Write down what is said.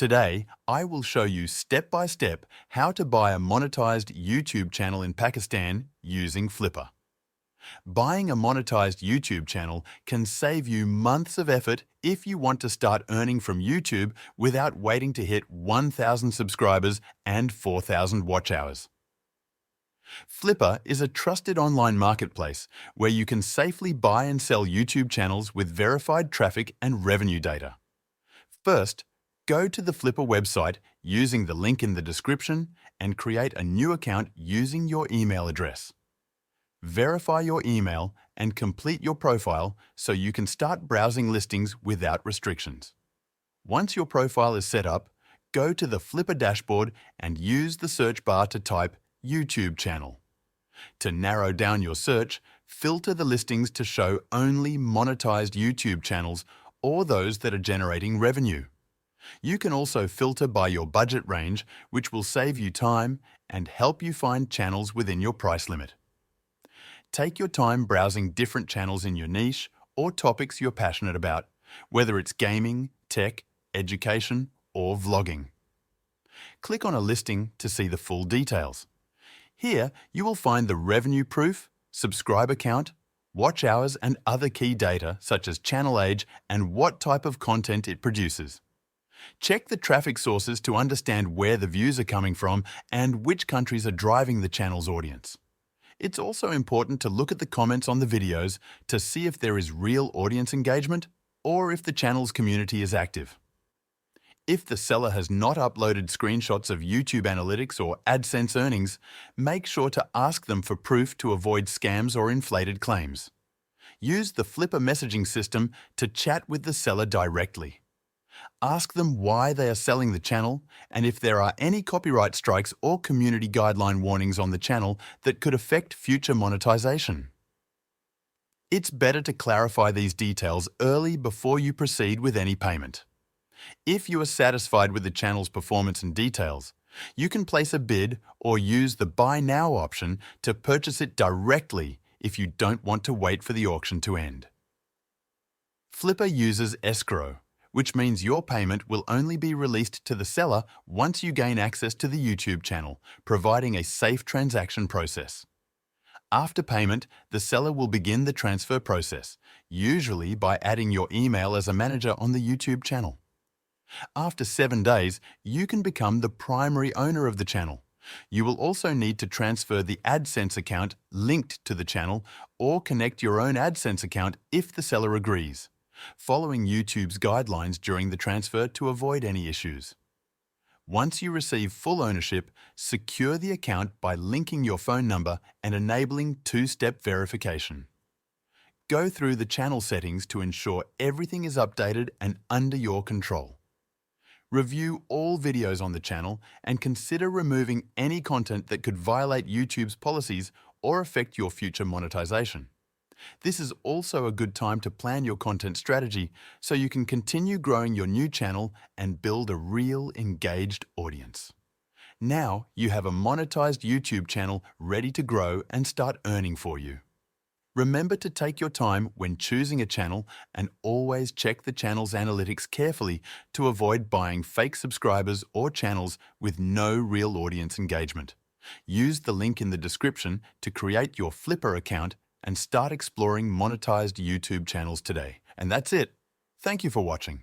Today, I will show you step by step how to buy a monetized YouTube channel in Pakistan using Flipper. Buying a monetized YouTube channel can save you months of effort if you want to start earning from YouTube without waiting to hit 1,000 subscribers and 4,000 watch hours. Flipper is a trusted online marketplace where you can safely buy and sell YouTube channels with verified traffic and revenue data. First, go to the Flipper website using the link in the description and create a new account using your email address. Verify your email and complete your profile so you can start browsing listings without restrictions. Once your profile is set up, go to the Flipper dashboard and use the search bar to type YouTube channel. To narrow down your search, filter the listings to show only monetized YouTube channels or those that are generating revenue. You can also filter by your budget range, which will save you time and help you find channels within your price limit. Take your time browsing different channels in your niche or topics you're passionate about, whether it's gaming, tech, education, or vlogging. Click on a listing to see the full details. Here, you will find the revenue proof, subscriber count, watch hours, and other key data such as channel age and what type of content it produces. Check the traffic sources to understand where the views are coming from and which countries are driving the channel's audience. It's also important to look at the comments on the videos to see if there is real audience engagement or if the channel's community is active. If the seller has not uploaded screenshots of YouTube analytics or AdSense earnings, make sure to ask them for proof to avoid scams or inflated claims. Use the Flipper messaging system to chat with the seller directly. Ask them why they are selling the channel and if there are any copyright strikes or community guideline warnings on the channel that could affect future monetization. It's better to clarify these details early before you proceed with any payment. If you are satisfied with the channel's performance and details, you can place a bid or use the Buy Now option to purchase it directly if you don't want to wait for the auction to end. Flipper uses escrow, which means your payment will only be released to the seller once you gain access to the YouTube channel, providing a safe transaction process. After payment, the seller will begin the transfer process, usually by adding your email as a manager on the YouTube channel. After 7 days, you can become the primary owner of the channel. You will also need to transfer the AdSense account linked to the channel or connect your own AdSense account if the seller agrees, following YouTube's guidelines during the transfer to avoid any issues. Once you receive full ownership, secure the account by linking your phone number and enabling two-step verification. Go through the channel settings to ensure everything is updated and under your control. Review all videos on the channel and consider removing any content that could violate YouTube's policies or affect your future monetization. This is also a good time to plan your content strategy so you can continue growing your new channel and build a real engaged audience. Now you have a monetized YouTube channel ready to grow and start earning for you. Remember to take your time when choosing a channel and always check the channel's analytics carefully to avoid buying fake subscribers or channels with no real audience engagement. Use the link in the description to create your Flipper account and start exploring monetized YouTube channels today. And that's it. Thank you for watching.